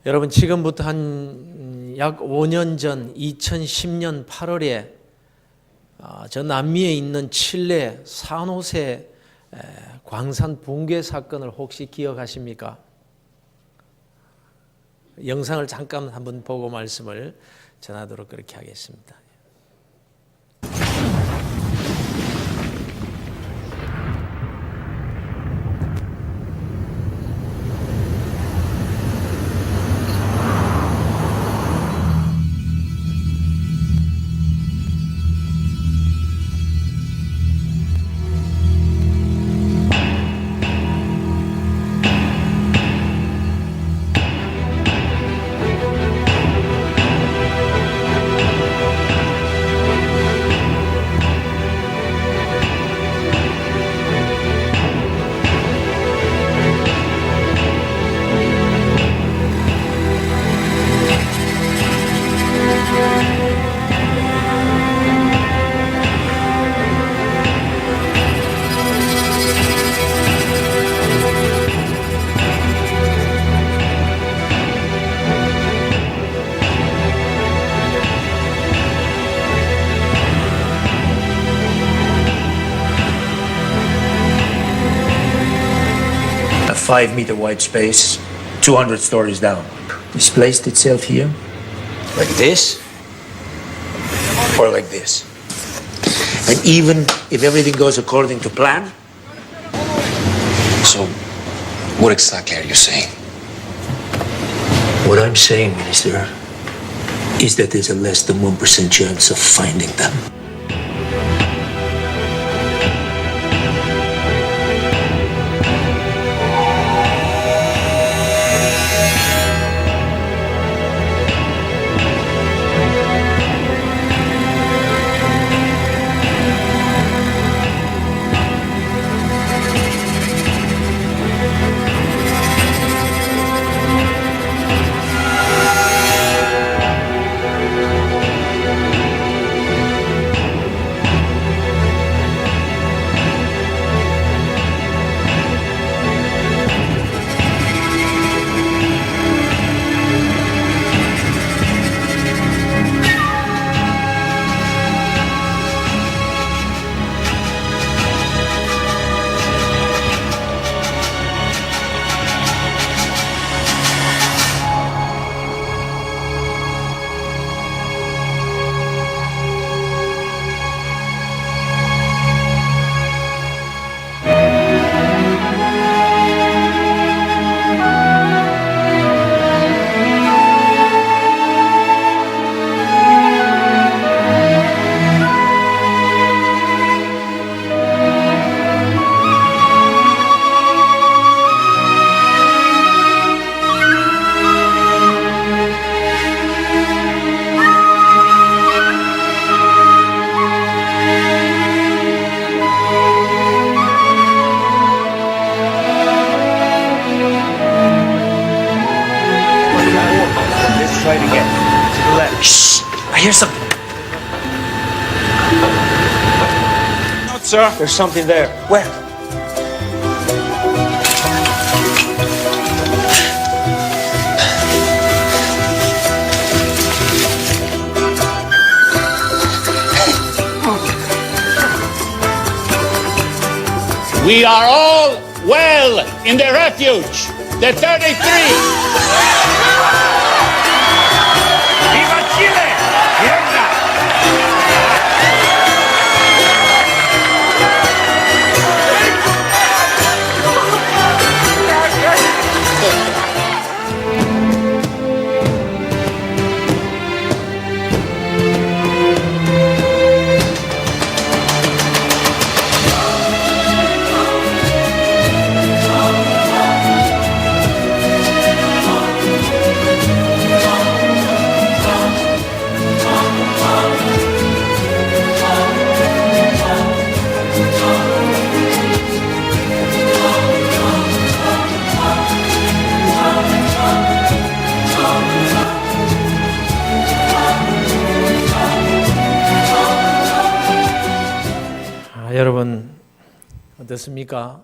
여러분 지금부터 한 약 5년 전 2010년 8월에 저 남미에 있는 칠레 산호세 광산 붕괴 사건을 혹시 기억하십니까? 영상을 잠깐 한번 보고 말씀을 전하도록 그렇게 하겠습니다. A 5-meter wide space, 200 stories down. Displaced itself here, like this, or like this. And even if everything goes according to plan. So, what exactly are you saying? What I'm saying, Minister, is that there's a less than 1% chance of finding them. Try it again. To the left. Shh! I hear something. No, sir. There's something there. Where? We are all well in the refuge. The 33. ¡Viva Chile! ¡Mierda! 여러분 어떻습니까?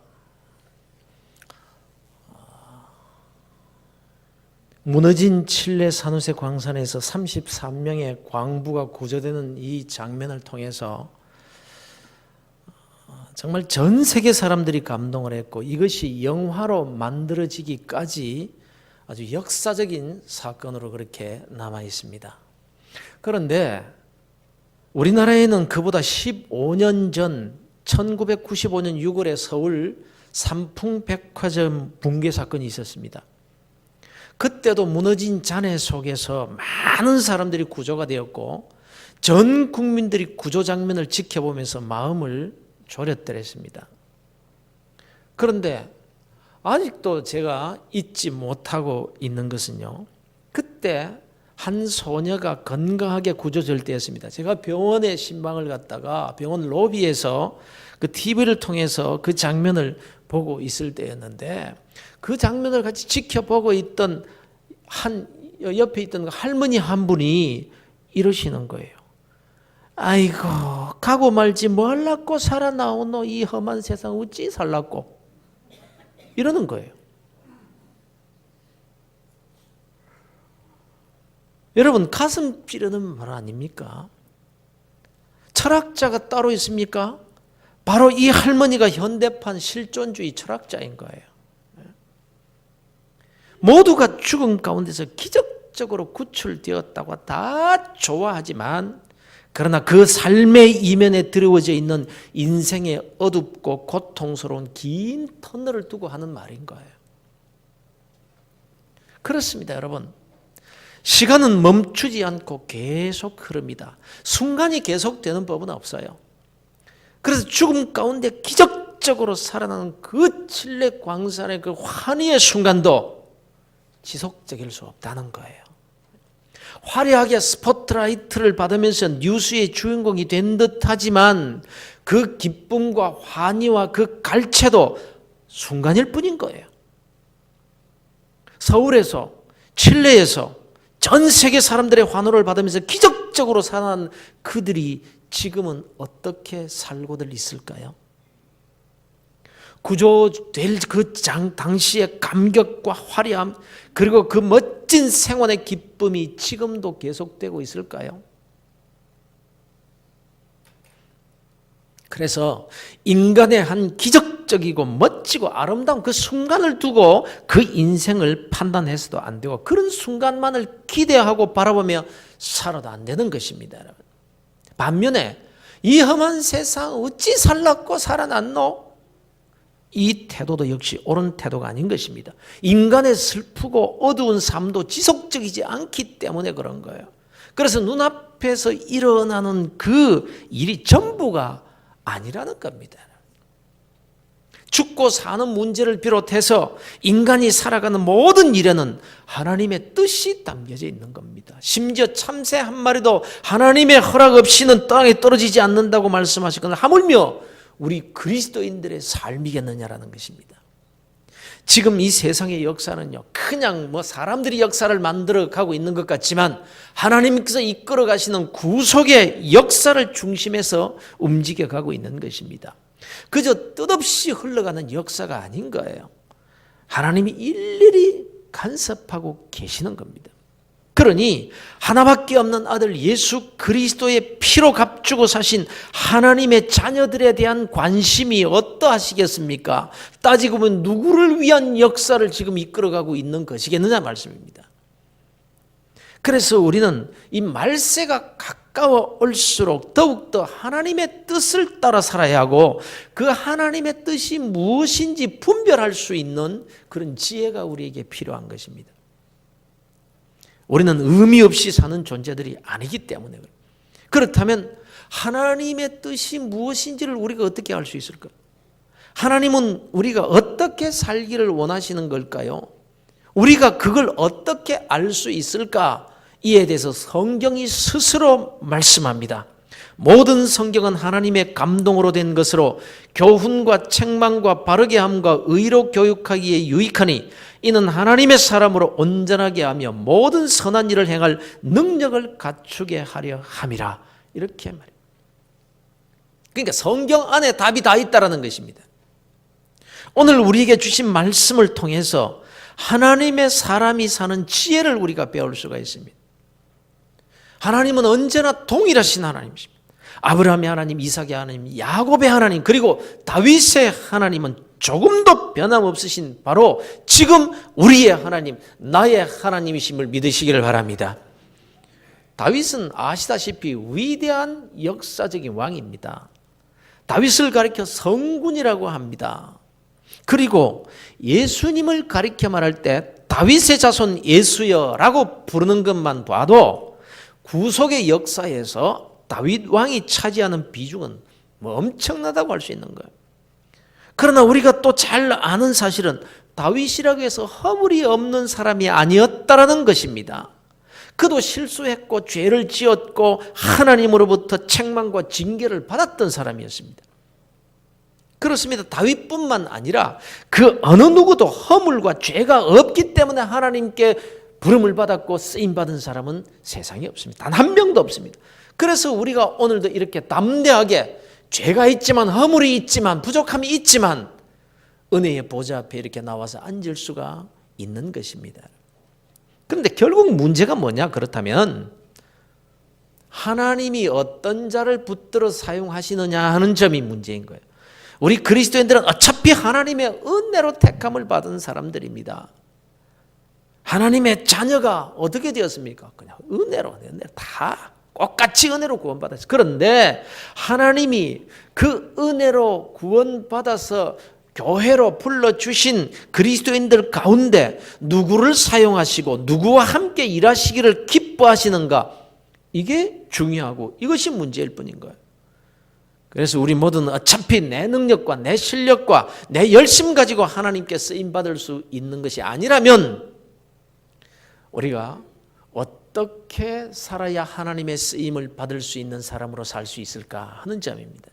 무너진 칠레 산호세 광산에서 33명의 광부가 구조되는 이 장면을 통해서 정말 전 세계 사람들이 감동을 했고 이것이 영화로 만들어지기까지 아주 역사적인 사건으로 그렇게 남아 있습니다. 그런데 우리나라에는 그보다 15년 전 1995년 6월에 서울 삼풍백화점 붕괴 사건이 있었습니다. 그때도 무너진 잔해 속에서 많은 사람들이 구조가 되었고 전 국민들이 구조 장면을 지켜보면서 마음을 졸였더랬습니다. 그런데 아직도 제가 잊지 못하고 있는 것은요, 그때 한 소녀가 건강하게 구조될 때였습니다. 제가 병원에 신방을 갔다가 병원 로비에서 그 TV를 통해서 그 장면을 보고 있을 때였는데 그 장면을 같이 지켜보고 있던 옆에 있던 할머니 한 분이 이러시는 거예요. 아이고 가고 말지 뭘라고 살아나오노 이 험한 세상 어찌 살라고 이러는 거예요. 여러분 가슴 찌르는 말 아닙니까? 철학자가 따로 있습니까? 바로 이 할머니가 현대판 실존주의 철학자인 거예요. 모두가 죽음 가운데서 기적적으로 구출되었다고 다 좋아하지만 그러나 그 삶의 이면에 드리워져 있는 인생의 어둡고 고통스러운 긴 터널을 두고 하는 말인 거예요. 그렇습니다, 여러분. 시간은 멈추지 않고 계속 흐릅니다. 순간이 계속되는 법은 없어요. 그래서 죽음 가운데 기적적으로 살아나는 그 칠레 광산의 그 환희의 순간도 지속적일 수 없다는 거예요. 화려하게 스포트라이트를 받으면서 뉴스의 주인공이 된 듯하지만 그 기쁨과 환희와 그 갈채도 순간일 뿐인 거예요. 서울에서 칠레에서 전 세계 사람들의 환호를 받으면서 기적적으로 살아난 그들이 지금은 어떻게 살고들 있을까요? 구조될 그 당시의 감격과 화려함 그리고 그 멋진 생활의 기쁨이 지금도 계속되고 있을까요? 그래서 인간의 한 기적적이고 멋지고 아름다운 그 순간을 두고 그 인생을 판단해서도 안 되고 그런 순간만을 기대하고 바라보며 살아도 안 되는 것입니다, 여러분. 반면에 이 험한 세상 어찌 살랐고 살아났노? 이 태도도 역시 옳은 태도가 아닌 것입니다. 인간의 슬프고 어두운 삶도 지속적이지 않기 때문에 그런 거예요. 그래서 눈앞에서 일어나는 그 일이 전부가 아니라는 겁니다. 죽고 사는 문제를 비롯해서 인간이 살아가는 모든 일에는 하나님의 뜻이 담겨져 있는 겁니다. 심지어 참새 한 마리도 하나님의 허락 없이는 땅에 떨어지지 않는다고 말씀하시거나 하물며 우리 그리스도인들의 삶이겠느냐라는 것입니다. 지금 이 세상의 역사는요, 그냥 사람들이 역사를 만들어 가고 있는 것 같지만 하나님께서 이끌어 가시는 구속의 역사를 중심에서 움직여 가고 있는 것입니다. 그저 뜻없이 흘러가는 역사가 아닌 거예요. 하나님이 일일이 간섭하고 계시는 겁니다. 그러니 하나밖에 없는 아들 예수 그리스도의 피로 값주고 사신 하나님의 자녀들에 대한 관심이 어떠하시겠습니까? 따지고 보면 누구를 위한 역사를 지금 이끌어가고 있는 것이겠느냐 말씀입니다. 그래서 우리는 이 말세가 가까워 올수록 더욱더 하나님의 뜻을 따라 살아야 하고 그 하나님의 뜻이 무엇인지 분별할 수 있는 그런 지혜가 우리에게 필요한 것입니다. 우리는 의미 없이 사는 존재들이 아니기 때문에 그렇다면 하나님의 뜻이 무엇인지를 우리가 어떻게 알 수 있을까? 하나님은 우리가 어떻게 살기를 원하시는 걸까요? 우리가 그걸 어떻게 알 수 있을까? 이에 대해서 성경이 스스로 말씀합니다. 모든 성경은 하나님의 감동으로 된 것으로 교훈과 책망과 바르게 함과 의로 교육하기에 유익하니 이는 하나님의 사람으로 온전하게 하며 모든 선한 일을 행할 능력을 갖추게 하려 함이라. 이렇게 말해요. 그러니까 성경 안에 답이 다 있다라는 것입니다. 오늘 우리에게 주신 말씀을 통해서 하나님의 사람이 사는 지혜를 우리가 배울 수가 있습니다. 하나님은 언제나 동일하신 하나님이십니다. 아브라함의 하나님, 이삭의 하나님, 야곱의 하나님, 그리고 다윗의 하나님은 조금도 변함없으신 바로 지금 우리의 하나님, 나의 하나님이심을 믿으시기를 바랍니다. 다윗은 아시다시피 위대한 역사적인 왕입니다. 다윗을 가리켜 성군이라고 합니다. 그리고 예수님을 가리켜 말할 때 다윗의 자손 예수여라고 부르는 것만 봐도 구속의 역사에서 다윗 왕이 차지하는 비중은 엄청나다고 할 수 있는 거예요. 그러나 우리가 또 잘 아는 사실은 다윗이라고 해서 허물이 없는 사람이 아니었다라는 것입니다. 그도 실수했고 죄를 지었고 하나님으로부터 책망과 징계를 받았던 사람이었습니다. 그렇습니다. 다윗뿐만 아니라 그 어느 누구도 허물과 죄가 없기 때문에 하나님께 부름을 받았고 쓰임받은 사람은 세상에 없습니다. 단 한 명도 없습니다. 그래서 우리가 오늘도 이렇게 담대하게 죄가 있지만 허물이 있지만 부족함이 있지만 은혜의 보좌 앞에 이렇게 나와서 앉을 수가 있는 것입니다. 그런데 결국 문제가 뭐냐? 그렇다면 하나님이 어떤 자를 붙들어 사용하시느냐 하는 점이 문제인 거예요. 우리 그리스도인들은 어차피 하나님의 은혜로 택함을 받은 사람들입니다. 하나님의 자녀가 어떻게 되었습니까? 그냥 은혜로 다 똑같이 은혜로 구원받았어요. 그런데 하나님이 그 은혜로 구원받아서 교회로 불러주신 그리스도인들 가운데 누구를 사용하시고 누구와 함께 일하시기를 기뻐하시는가? 이게 중요하고 이것이 문제일 뿐인 거예요. 그래서 우리 모두는 어차피 내 능력과 내 실력과 내 열심 가지고 하나님께 쓰임받을 수 있는 것이 아니라면 우리가 어떻게 살아야 하나님의 쓰임을 받을 수 있는 사람으로 살 수 있을까 하는 점입니다.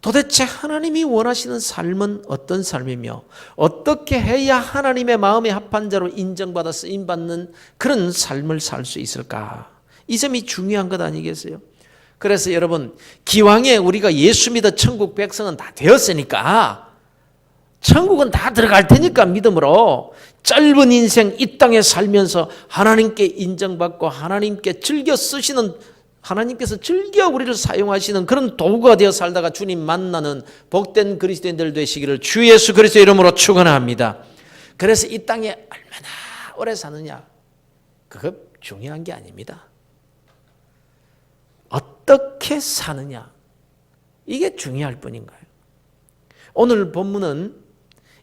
도대체 하나님이 원하시는 삶은 어떤 삶이며 어떻게 해야 하나님의 마음에 합한 자로 인정받아 쓰임받는 그런 삶을 살 수 있을까? 이 점이 중요한 것 아니겠어요? 그래서 여러분 기왕에 우리가 예수 믿어 천국 백성은 다 되었으니까 천국은 다 들어갈 테니까 믿음으로 짧은 인생 이 땅에 살면서 하나님께 인정받고 하나님께 즐겨 쓰시는 하나님께서 즐겨 우리를 사용하시는 그런 도구가 되어 살다가 주님 만나는 복된 그리스도인들 되시기를 주 예수 그리스도 이름으로 축원합니다. 그래서 이 땅에 얼마나 오래 사느냐 그거 중요한 게 아닙니다. 어떻게 사느냐 이게 중요할 뿐인 거예요. 오늘 본문은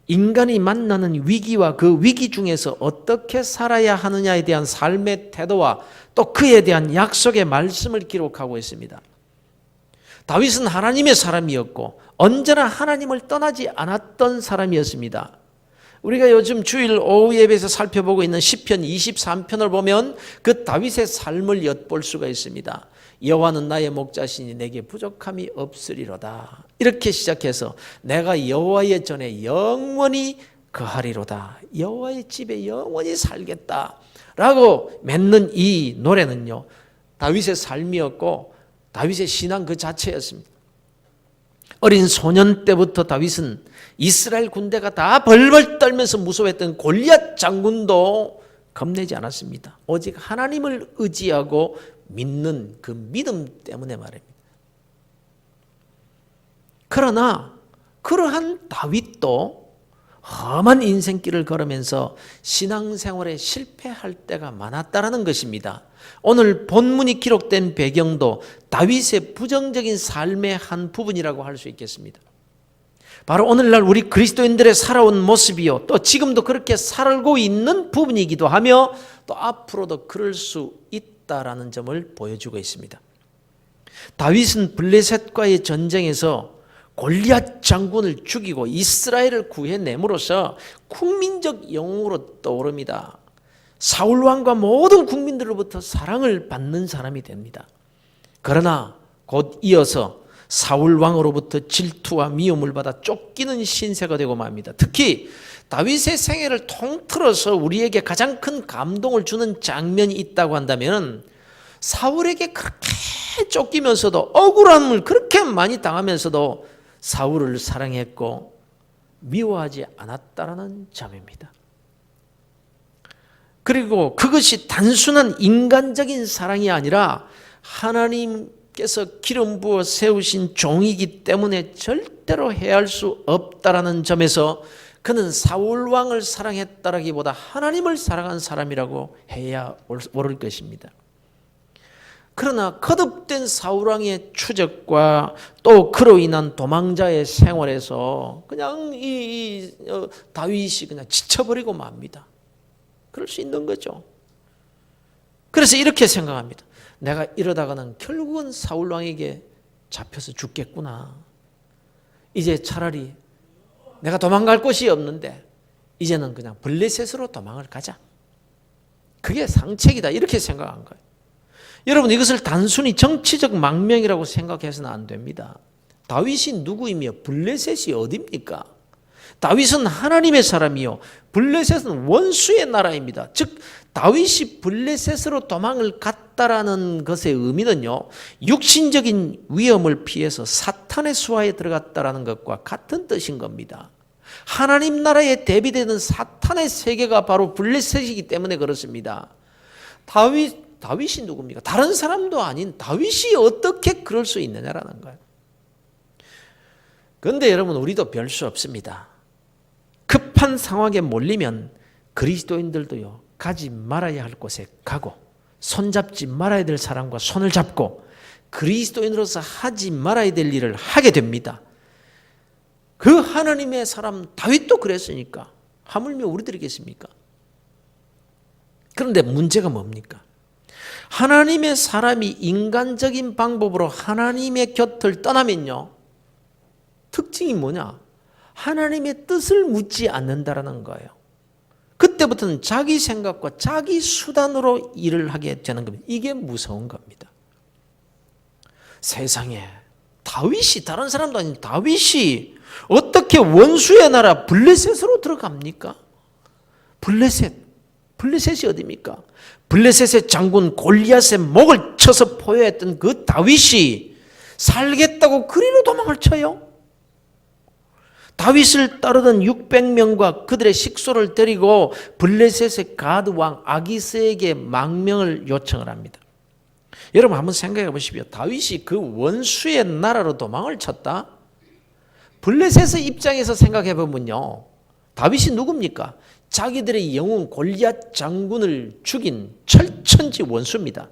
인간이 만나는 위기와 그 위기 중에서 어떻게 살아야 하느냐에 대한 삶의 태도와 또 그에 대한 약속의 말씀을 기록하고 있습니다. 다윗은 하나님의 사람이었고 언제나 하나님을 떠나지 않았던 사람이었습니다. 우리가 요즘 주일 오후 예배에서 살펴보고 있는 시편 23편을 보면 그 다윗의 삶을 엿볼 수가 있습니다. 여호와는 나의 목자시니 내게 부족함이 없으리로다. 이렇게 시작해서 내가 여호와의 전에 영원히 거하리로다. 여호와의 집에 영원히 살겠다. 라고 맺는 이 노래는요. 다윗의 삶이었고 다윗의 신앙 그 자체였습니다. 어린 소년 때부터 다윗은 이스라엘 군대가 다 벌벌 떨면서 무서워했던 골리앗 장군도 겁내지 않았습니다. 오직 하나님을 의지하고 믿는 그 믿음 때문에 말입니다. 그러나 그러한 다윗도 험한 인생길을 걸으면서 신앙생활에 실패할 때가 많았다는 것입니다. 오늘 본문이 기록된 배경도 다윗의 부정적인 삶의 한 부분이라고 할 수 있겠습니다. 바로 오늘날 우리 그리스도인들의 살아온 모습이요 또 지금도 그렇게 살고 있는 부분이기도 하며 또 앞으로도 그럴 수 있다라는 점을 보여주고 있습니다. 다윗은 블레셋과의 전쟁에서 골리앗 장군을 죽이고 이스라엘을 구해냄으로써 국민적 영웅으로 떠오릅니다. 사울 왕과 모든 국민들로부터 사랑을 받는 사람이 됩니다. 그러나 곧 이어서 사울 왕으로부터 질투와 미움을 받아 쫓기는 신세가 되고 맙니다. 특히 다윗의 생애를 통틀어서 우리에게 가장 큰 감동을 주는 장면이 있다고 한다면 사울에게 그렇게 쫓기면서도 억울함을 그렇게 많이 당하면서도 사울을 사랑했고 미워하지 않았다라는 점입니다. 그리고 그것이 단순한 인간적인 사랑이 아니라 하나님께서 기름 부어 세우신 종이기 때문에 절대로 해할 수 없다라는 점에서 그는 사울 왕을 사랑했다라기보다 하나님을 사랑한 사람이라고 해야 옳을 것입니다. 그러나 거듭된 사울 왕의 추적과 또 그로 인한 도망자의 생활에서 그냥 다윗이 그냥 지쳐버리고 맙니다. 그럴 수 있는 거죠. 그래서 이렇게 생각합니다. 내가 이러다가는 결국은 사울 왕에게 잡혀서 죽겠구나. 이제 차라리 내가 도망갈 곳이 없는데 이제는 그냥 블레셋으로 도망을 가자. 그게 상책이다. 이렇게 생각한 거예요. 여러분, 이것을 단순히 정치적 망명이라고 생각해서는 안 됩니다. 다윗이 누구이며 블레셋이 어디입니까? 다윗은 하나님의 사람이요, 블레셋은 원수의 나라입니다. 즉 다윗이 블레셋으로 도망을 갔다라는 것의 의미는요, 육신적인 위험을 피해서 사탄의 수하에 들어갔다라는 것과 같은 뜻인 겁니다. 하나님 나라에 대비되는 사탄의 세계가 바로 블레셋이기 때문에 그렇습니다. 다윗이 누굽니까? 다른 사람도 아닌 다윗이 어떻게 그럴 수 있느냐라는 거예요. 그런데 여러분, 우리도 별 수 없습니다. 급한 상황에 몰리면 그리스도인들도요, 가지 말아야 할 곳에 가고 손잡지 말아야 될 사람과 손을 잡고 그리스도인으로서 하지 말아야 될 일을 하게 됩니다. 그 하나님의 사람 다윗도 그랬으니까 하물며 우리들이겠습니까? 그런데 문제가 뭡니까? 하나님의 사람이 인간적인 방법으로 하나님의 곁을 떠나면요, 특징이 뭐냐? 하나님의 뜻을 묻지 않는다라는 거예요. 그때부터는 자기 생각과 자기 수단으로 일을 하게 되는 겁니다. 이게 무서운 겁니다. 세상에 다윗이, 다른 사람도 아닌 다윗이 어떻게 원수의 나라 블레셋으로 들어갑니까? 블레셋이 어디입니까? 블레셋의 장군 골리앗의 목을 쳐서 포효했던 그 다윗이 살겠다고 그리로 도망을 쳐요? 다윗을 따르던 600명과 그들의 식소를 데리고 블레셋의 가드 왕 아기스에게 망명을 요청을 합니다. 여러분 한번 생각해 보십시오. 다윗이 그 원수의 나라로 도망을 쳤다? 블레셋의 입장에서 생각해 보면요, 다윗이 누굽니까? 자기들의 영웅 골리앗 장군을 죽인 철천지 원수입니다.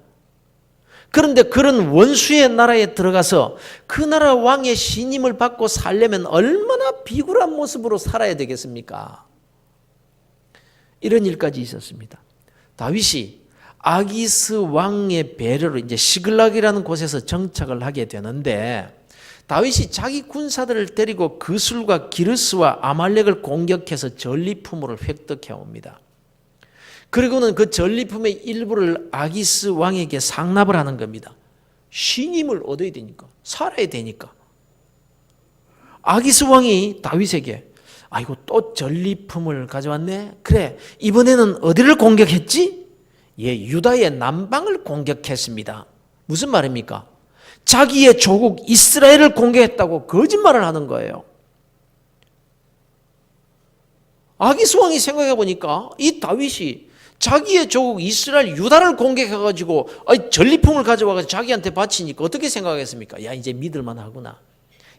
그런데 그런 원수의 나라에 들어가서 그 나라 왕의 신임을 받고 살려면 얼마나 비굴한 모습으로 살아야 되겠습니까? 이런 일까지 있었습니다. 다윗이 아기스 왕의 배려로 이제 시글락이라는 곳에서 정착을 하게 되는데, 다윗이 자기 군사들을 데리고 그술과 기르스와 아말렉을 공격해서 전리품을 획득해 옵니다. 그리고는 그 전리품의 일부를 아기스 왕에게 상납을 하는 겁니다. 신임을 얻어야 되니까, 살아야 되니까. 아기스 왕이 다윗에게, 아이고 또 전리품을 가져왔네? 그래, 이번에는 어디를 공격했지? 예, 유다의 남방을 공격했습니다. 무슨 말입니까? 자기의 조국 이스라엘을 공격했다고 거짓말을 하는 거예요. 아기스 왕이 생각해 보니까 이 다윗이 자기의 조국 이스라엘 유다를 공격해가지고 전리품을 가져와서 자기한테 바치니까 어떻게 생각하겠습니까? 야, 이제 믿을만 하구나.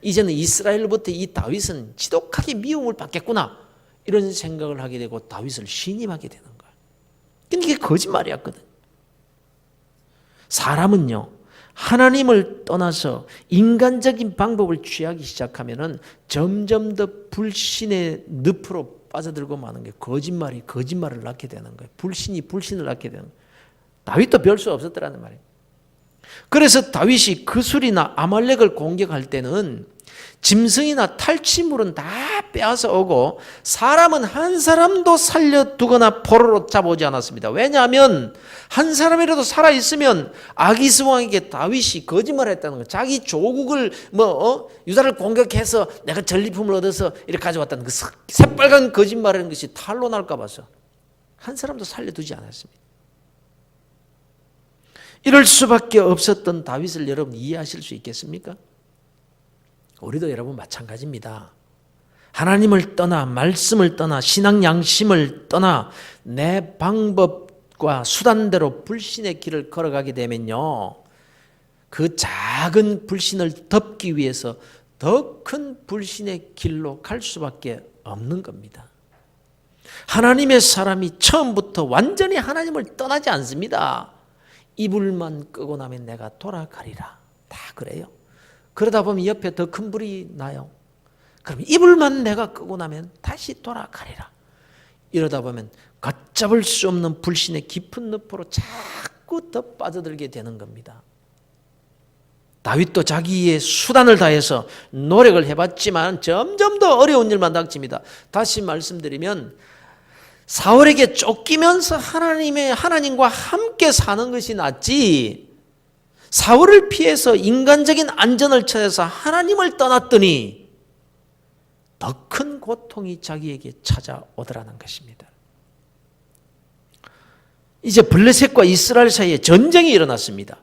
이제는 이스라엘로부터 이 다윗은 지독하게 미움을 받겠구나. 이런 생각을 하게 되고 다윗을 신임하게 되는 거예요. 근데 이게 거짓말이었거든. 사람은요, 하나님을 떠나서 인간적인 방법을 취하기 시작하면은 점점 더 불신의 늪으로 빠져들고 마는 게 거짓말이 거짓말을 낳게 되는 거예요. 불신이 불신을 낳게 되는 거예요. 다윗도 별 수 없었더라는 말이에요. 그래서 다윗이 그술이나 아말렉을 공격할 때는 짐승이나 탈취물은 다 빼앗아 오고 사람은 한 사람도 살려두거나 포로로 잡아오지 않았습니다. 왜냐하면 한 사람이라도 살아있으면 아기스 왕에게 다윗이 거짓말했다는 거예요. 자기 조국을 유다를 공격해서 내가 전리품을 얻어서 이렇게 가져왔다는 그 새빨간 거짓말이라는 것이 탄로날까 봐서 한 사람도 살려두지 않았습니다. 이럴 수밖에 없었던 다윗을 여러분 이해하실 수 있겠습니까? 우리도 여러분 마찬가지입니다. 하나님을 떠나, 말씀을 떠나, 신앙 양심을 떠나 내 방법, 방식과 수단대로 불신의 길을 걸어가게 되면요, 그 작은 불신을 덮기 위해서 더 큰 불신의 길로 갈 수밖에 없는 겁니다. 하나님의 사람이 처음부터 완전히 하나님을 떠나지 않습니다. 이불만 끄고 나면 내가 돌아가리라, 다 그래요. 그러다 보면 옆에 더 큰 불이 나요. 그럼 이불만 내가 끄고 나면 다시 돌아가리라. 이러다 보면 걷잡을 수 없는 불신의 깊은 늪으로 자꾸 더 빠져들게 되는 겁니다. 다윗도 자기의 수단을 다해서 노력을 해봤지만 점점 더 어려운 일만 닥칩니다. 다시 말씀드리면 사울에게 쫓기면서 하나님과 함께 사는 것이 낫지, 사울을 피해서 인간적인 안전을 찾아서 하나님을 떠났더니 더 큰 고통이 자기에게 찾아오더라는 것입니다. 이제 블레셋과 이스라엘 사이에 전쟁이 일어났습니다.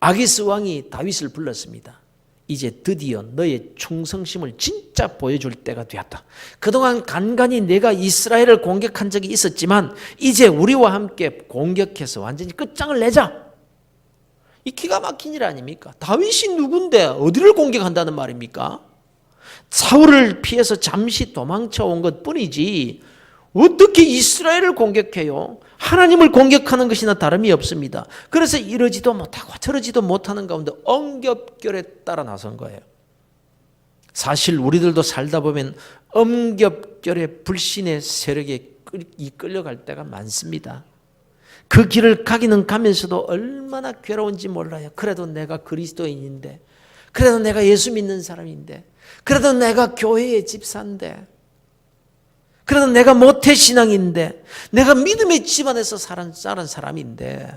아기스 왕이 다윗을 불렀습니다. 이제 드디어 너의 충성심을 진짜 보여줄 때가 되었다. 그동안 간간히 내가 이스라엘을 공격한 적이 있었지만 이제 우리와 함께 공격해서 완전히 끝장을 내자. 이 기가 막힌 일 아닙니까? 다윗이 누군데 어디를 공격한다는 말입니까? 사울을 피해서 잠시 도망쳐 온 것뿐이지 어떻게 이스라엘을 공격해요? 하나님을 공격하는 것이나 다름이 없습니다. 그래서 이러지도 못하고 저러지도 못하는 가운데 엉겹결에 따라 나선 거예요. 사실 우리들도 살다 보면 엉겹결에 불신의 세력에 이끌려갈 때가 많습니다. 그 길을 가기는 가면서도 얼마나 괴로운지 몰라요. 그래도 내가 그리스도인인데, 그래도 내가 예수 믿는 사람인데, 그래도 내가 교회의 집사인데, 그래도 내가 모태신앙인데, 내가 믿음의 집안에서 자란 사람인데,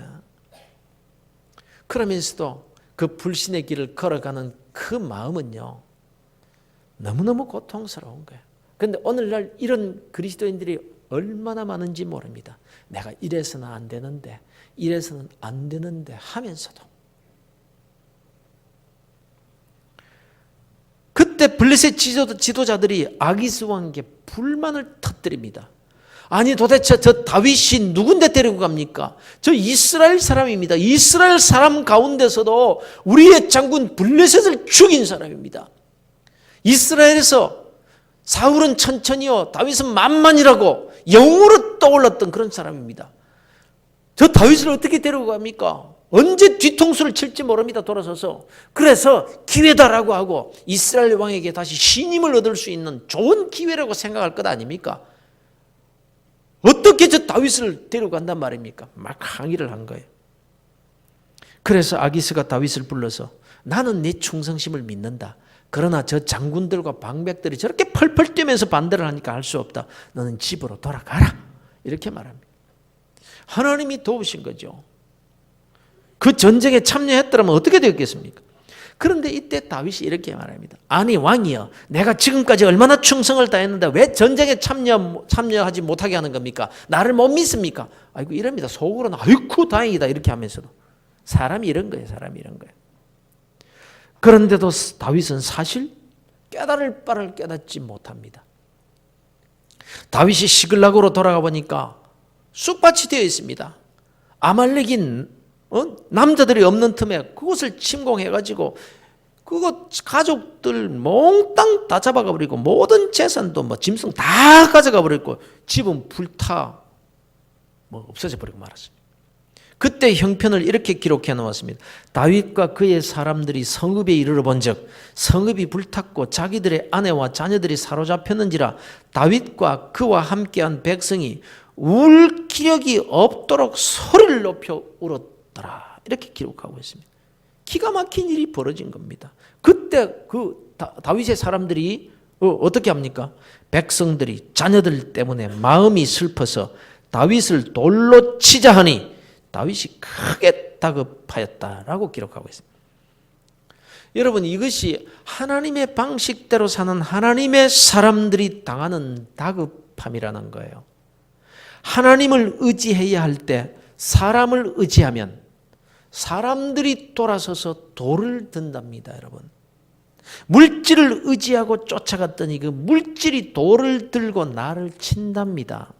그러면서도 그 불신의 길을 걸어가는 그 마음은요, 너무너무 고통스러운 거예요. 그런데 오늘날 이런 그리스도인들이 얼마나 많은지 모릅니다. 내가 이래서는 안 되는데, 이래서는 안 되는데 하면서도. 그때 블레셋 지도자들이 아기스 왕에게 불만을 터뜨립니다. 아니 도대체 저 다윗이 누군데 데리고 갑니까? 저 이스라엘 사람입니다. 이스라엘 사람 가운데서도 우리의 장군 블레셋을 죽인 사람입니다. 이스라엘에서 사울은 천천히요, 다윗은 만만이라고 영으로 떠올랐던 그런 사람입니다. 저 다윗을 어떻게 데리고 갑니까? 언제 뒤통수를 칠지 모릅니다. 돌아서서. 그래서 기회다라고 하고 이스라엘 왕에게 다시 신임을 얻을 수 있는 좋은 기회라고 생각할 것 아닙니까? 어떻게 저 다윗을 데려간단 말입니까? 막 항의를 한 거예요. 그래서 아기스가 다윗을 불러서 나는 네 충성심을 믿는다. 그러나 저 장군들과 방백들이 저렇게 펄펄 뛰면서 반대를 하니까 할 수 없다. 너는 집으로 돌아가라. 이렇게 말합니다. 하나님이 도우신 거죠. 그 전쟁에 참여했더라면 어떻게 되었겠습니까? 그런데 이때 다윗이 이렇게 말합니다. 아니 왕이여, 내가 지금까지 얼마나 충성을 다했는데 왜 전쟁에 참여하지 못하게 하는 겁니까? 나를 못 믿습니까? 아이고 이럽니다. 속으로는 아이고 다행이다 이렇게 하면서도. 사람이 이런 거예요. 사람이 이런 거예요. 그런데도 다윗은 사실 깨달을 바를 깨닫지 못합니다. 다윗이 시글락으로 돌아가 보니까 쑥밭이 되어 있습니다. 아말렉인 남자들이 없는 틈에 그것을 침공해가지고 그것 가족들 몽땅 다 잡아가 버리고 모든 재산도 뭐 짐승 다 가져가 버리고 집은 불타 없어져 버리고 말았습니다. 그때 형편을 이렇게 기록해 놓았습니다. 다윗과 그의 사람들이 성읍에 이르러 본즉 성읍이 불탔고 자기들의 아내와 자녀들이 사로잡혔는지라 다윗과 그와 함께한 백성이 울 기력이 없도록 소리를 높여 울었더라. 이렇게 기록하고 있습니다. 기가 막힌 일이 벌어진 겁니다. 그때 그 다윗의 사람들이 어떻게 합니까? 백성들이 자녀들 때문에 마음이 슬퍼서 다윗을 돌로 치자 하니 다윗이 크게 다급하였다라고 기록하고 있습니다. 여러분 이것이 하나님의 방식대로 사는 하나님의 사람들이 당하는 다급함이라는 거예요. 하나님을 의지해야 할 때 사람을 의지하면 사람들이 돌아서서 돌을 든답니다. 여러분 물질을 의지하고 쫓아갔더니 그 물질이 돌을 들고 나를 친답니다.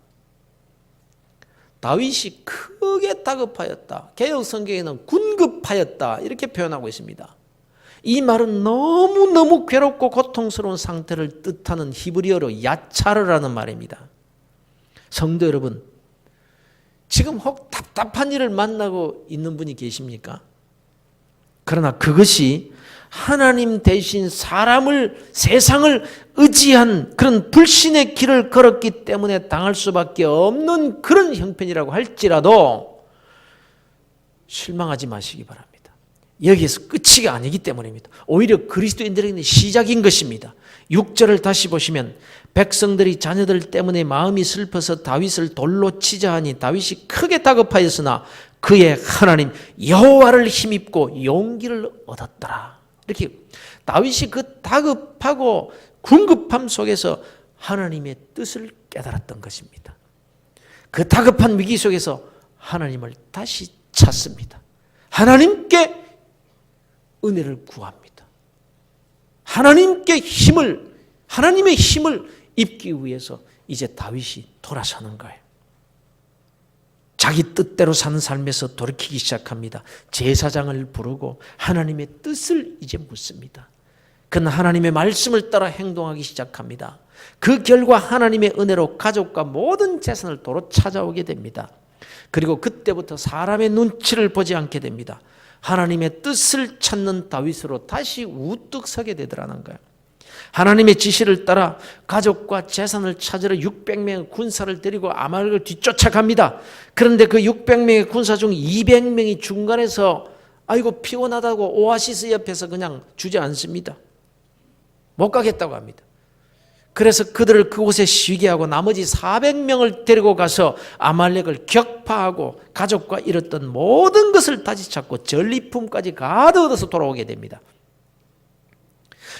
다윗이 크게 다급하였다. 개역 성경에는 군급하였다 이렇게 표현하고 있습니다. 이 말은 너무너무 괴롭고 고통스러운 상태를 뜻하는 히브리어로 야차르라는 말입니다. 성도 여러분, 지금 혹 답답한 일을 만나고 있는 분이 계십니까? 그러나 그것이 하나님 대신 사람을, 세상을 의지한 그런 불신의 길을 걸었기 때문에 당할 수밖에 없는 그런 형편이라고 할지라도 실망하지 마시기 바랍니다. 여기에서 끝이 아니기 때문입니다. 오히려 그리스도인들에게는 시작인 것입니다. 6절을 다시 보시면 백성들이 자녀들 때문에 마음이 슬퍼서 다윗을 돌로 치자 하니 다윗이 크게 다급하였으나 그의 하나님 여호와를 힘입고 용기를 얻었더라. 이렇게 다윗이 그 다급하고 궁급함 속에서 하나님의 뜻을 깨달았던 것입니다. 그 다급한 위기 속에서 하나님을 다시 찾습니다. 하나님께 은혜를 구합니다. 하나님의 힘을 입기 위해서 이제 다윗이 돌아서는 거예요. 자기 뜻대로 사는 삶에서 돌이키기 시작합니다. 제사장을 부르고 하나님의 뜻을 이제 묻습니다. 그는 하나님의 말씀을 따라 행동하기 시작합니다. 그 결과 하나님의 은혜로 가족과 모든 재산을 도로 찾아오게 됩니다. 그리고 그때부터 사람의 눈치를 보지 않게 됩니다. 하나님의 뜻을 찾는 다윗으로 다시 우뚝 서게 되더라는 거예요. 하나님의 지시를 따라 가족과 재산을 찾으러 600명의 군사를 데리고 아말렉을 뒤쫓아갑니다. 그런데 그 600명의 군사 중 200명이 중간에서 아이고 피곤하다고 오아시스 옆에서 그냥 주저앉습니다. 못 가겠다고 합니다. 그래서 그들을 그곳에 쉬게 하고 나머지 400명을 데리고 가서 아말렉을 격파하고 가족과 잃었던 모든 것을 다시 찾고 전리품까지 가득 얻어서 돌아오게 됩니다.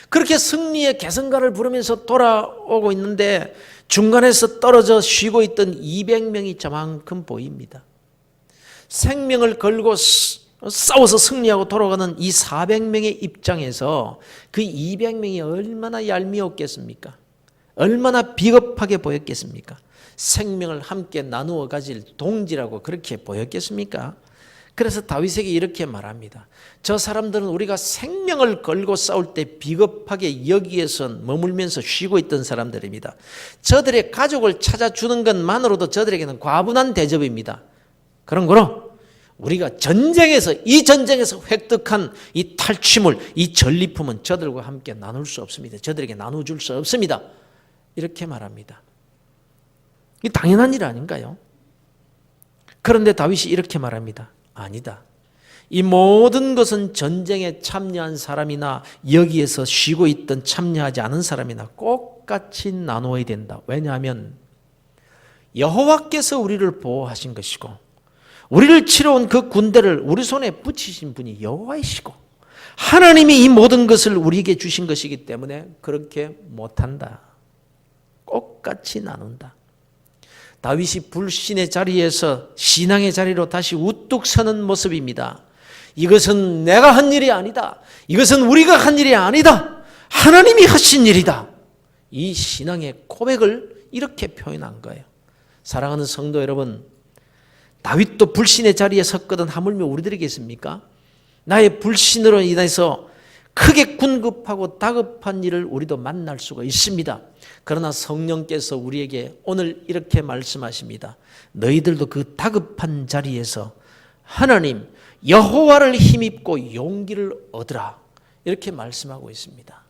그렇게 승리의 개성가를 부르면서 돌아오고 있는데 중간에서 떨어져 쉬고 있던 200명이 저만큼 보입니다. 생명을 걸고 싸워서 승리하고 돌아가는 이 400명의 입장에서 그 200명이 얼마나 얄미웠겠습니까? 얼마나 비겁하게 보였겠습니까? 생명을 함께 나누어 가질 동지라고 그렇게 보였겠습니까? 그래서 다윗에게 이렇게 말합니다. 저 사람들은 우리가 생명을 걸고 싸울 때 비겁하게 여기에서 머물면서 쉬고 있던 사람들입니다. 저들의 가족을 찾아주는 것만으로도 저들에게는 과분한 대접입니다. 그런 거로 우리가 이 전쟁에서 획득한 이 탈취물, 이 전리품은 저들과 함께 나눌 수 없습니다. 저들에게 나눠줄 수 없습니다. 이렇게 말합니다. 이 당연한 일 아닌가요? 그런데 다윗이 이렇게 말합니다. 아니다. 이 모든 것은 전쟁에 참여한 사람이나 여기에서 쉬고 있던 참여하지 않은 사람이나 똑같이 나누어야 된다. 왜냐하면 여호와께서 우리를 보호하신 것이고 우리를 치러온 그 군대를 우리 손에 붙이신 분이 여호와이시고 하나님이 이 모든 것을 우리에게 주신 것이기 때문에 그렇게 못한다. 똑같이 나눈다. 다윗이 불신의 자리에서 신앙의 자리로 다시 우뚝 서는 모습입니다. 이것은 내가 한 일이 아니다. 이것은 우리가 한 일이 아니다. 하나님이 하신 일이다. 이 신앙의 고백을 이렇게 표현한 거예요. 사랑하는 성도 여러분, 다윗도 불신의 자리에 섰거든 하물며 우리들이겠습니까? 나의 불신으로 인해서 크게 군급하고 다급한 일을 우리도 만날 수가 있습니다. 그러나 성령께서 우리에게 오늘 이렇게 말씀하십니다. 너희들도 그 다급한 자리에서 하나님 여호와를 힘입고 용기를 얻으라. 이렇게 말씀하고 있습니다.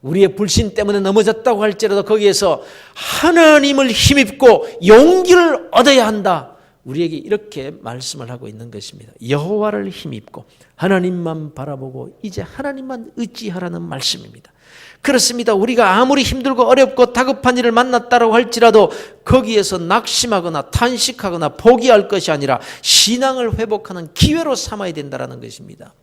우리의 불신 때문에 넘어졌다고 할지라도 거기에서 하나님을 힘입고 용기를 얻어야 한다. 우리에게 이렇게 말씀을 하고 있는 것입니다. 여호와를 힘입고 하나님만 바라보고 이제 하나님만 의지하라는 말씀입니다. 그렇습니다. 우리가 아무리 힘들고 어렵고 다급한 일을 만났다고 할지라도 거기에서 낙심하거나 탄식하거나 포기할 것이 아니라 신앙을 회복하는 기회로 삼아야 된다는 것입니다.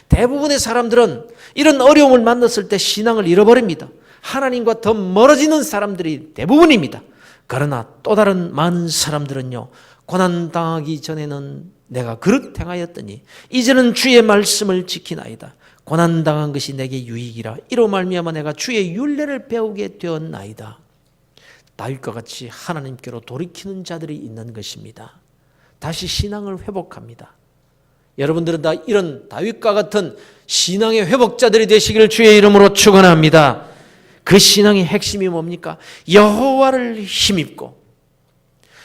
대부분의 사람들은 이런 어려움을 만났을 때 신앙을 잃어버립니다. 하나님과 더 멀어지는 사람들이 대부분입니다. 그러나 또 다른 많은 사람들은요, 고난당하기 전에는 내가 그릇 행하였더니 이제는 주의 말씀을 지키나이다. 고난당한 것이 내게 유익이라. 이로 말미암아 내가 주의 율례를 배우게 되었나이다. 다윗과 같이 하나님께로 돌이키는 자들이 있는 것입니다. 다시 신앙을 회복합니다. 여러분들은 다 이런 다윗과 같은 신앙의 회복자들이 되시기를 주의 이름으로 축원합니다. 그 신앙의 핵심이 뭡니까? 여호와를 힘입고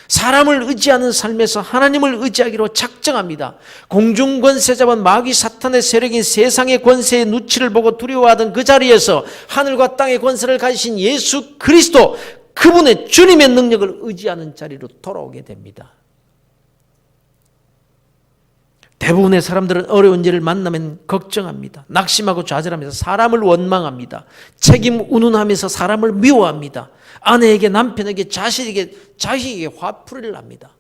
사람을 의지하는 삶에서 하나님을 의지하기로 작정합니다. 공중 권세 잡은 마귀 사탄의 세력인 세상의 권세의 누치를 보고 두려워하던 그 자리에서 하늘과 땅의 권세를 가지신 예수 그리스도, 그분의 주님의 능력을 의지하는 자리로 돌아오게 됩니다. 대부분의 사람들은 어려운 일을 만나면 걱정합니다. 낙심하고 좌절하면서 사람을 원망합니다. 책임 운운하면서 사람을 미워합니다. 아내에게, 남편에게, 자식에게 화풀이를 합니다.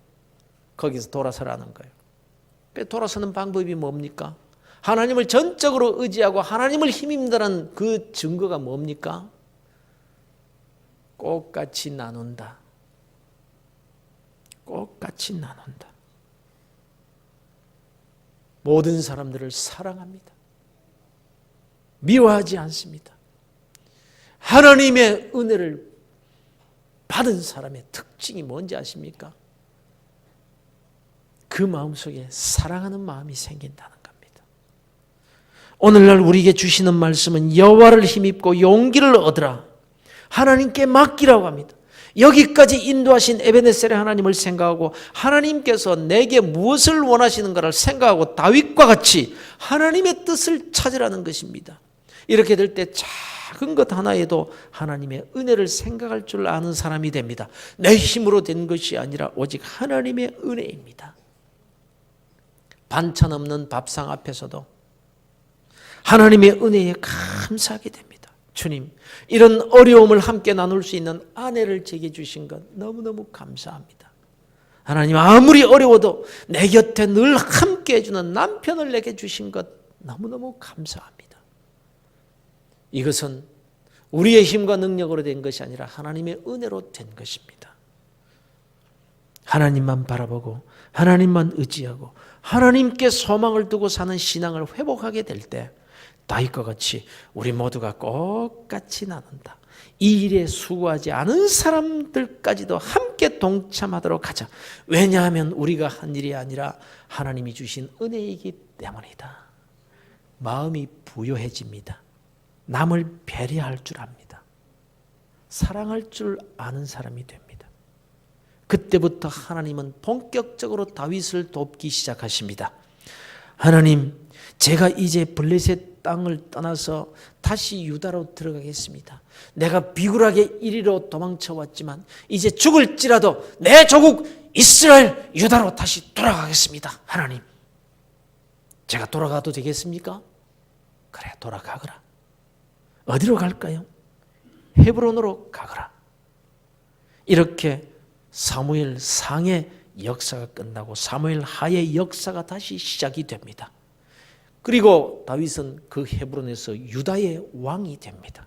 거기서 돌아서라는 거예요. 돌아서는 방법이 뭡니까? 하나님을 전적으로 의지하고 하나님을 힘입는다는 그 증거가 뭡니까? 꽃같이 나눈다. 꽃같이 나눈다. 모든 사람들을 사랑합니다. 미워하지 않습니다. 하나님의 은혜를 받은 사람의 특징이 뭔지 아십니까? 그 마음속에 사랑하는 마음이 생긴다는 겁니다. 오늘날 우리에게 주시는 말씀은 여호와를 힘입고 용기를 얻으라. 하나님께 맡기라고 합니다. 여기까지 인도하신 에베네셀의 하나님을 생각하고 하나님께서 내게 무엇을 원하시는가를 생각하고 다윗과 같이 하나님의 뜻을 찾으라는 것입니다. 이렇게 될 때 작은 것 하나에도 하나님의 은혜를 생각할 줄 아는 사람이 됩니다. 내 힘으로 된 것이 아니라 오직 하나님의 은혜입니다. 반찬 없는 밥상 앞에서도 하나님의 은혜에 감사하게 됩니다. 주님, 이런 어려움을 함께 나눌 수 있는 아내를 제게 주신 것 너무너무 감사합니다. 하나님, 아무리 어려워도 내 곁에 늘 함께 해주는 남편을 내게 주신 것 너무너무 감사합니다. 이것은 우리의 힘과 능력으로 된 것이 아니라 하나님의 은혜로 된 것입니다. 하나님만 바라보고 하나님만 의지하고 하나님께 소망을 두고 사는 신앙을 회복하게 될 때 다윗과 같이 우리 모두가 꽃같이 나눈다. 이 일에 수고하지 않은 사람들까지도 함께 동참하도록 하자. 왜냐하면 우리가 한 일이 아니라 하나님이 주신 은혜이기 때문이다. 마음이 부요해집니다. 남을 배려할 줄 압니다. 사랑할 줄 아는 사람이 됩니다. 그때부터 하나님은 본격적으로 다윗을 돕기 시작하십니다. 하나님, 제가 이제 블레셋 땅을 떠나서 다시 유다로 들어가겠습니다. 내가 비굴하게 이리로 도망쳐 왔지만 이제 죽을지라도 내 조국 이스라엘 유다로 다시 돌아가겠습니다. 하나님, 제가 돌아가도 되겠습니까? 그래, 돌아가거라. 어디로 갈까요? 헤브론으로 가거라. 이렇게 사무엘 상의 역사가 끝나고 사무엘 하의 역사가 다시 시작이 됩니다. 그리고 다윗은 그 헤브론에서 유다의 왕이 됩니다.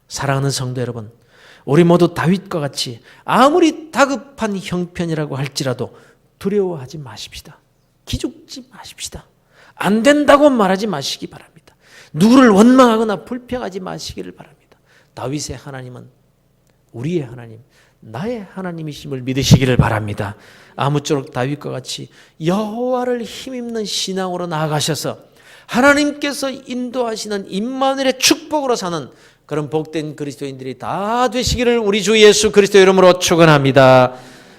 사랑하는 성도 여러분, 우리 모두 다윗과 같이 아무리 다급한 형편이라고 할지라도 두려워하지 마십시다. 기죽지 마십시다. 안 된다고 말하지 마시기 바랍니다. 누구를 원망하거나 불평하지 마시기를 바랍니다. 다윗의 하나님은 우리의 하나님, 나의 하나님이심을 믿으시기를 바랍니다. 아무쪼록 다윗과 같이 여호와를 힘입는 신앙으로 나아가셔서 하나님께서 인도하시는 임마누엘의 축복으로 사는 그런 복된 그리스도인들이 다 되시기를 우리 주 예수 그리스도 이름으로 축원합니다.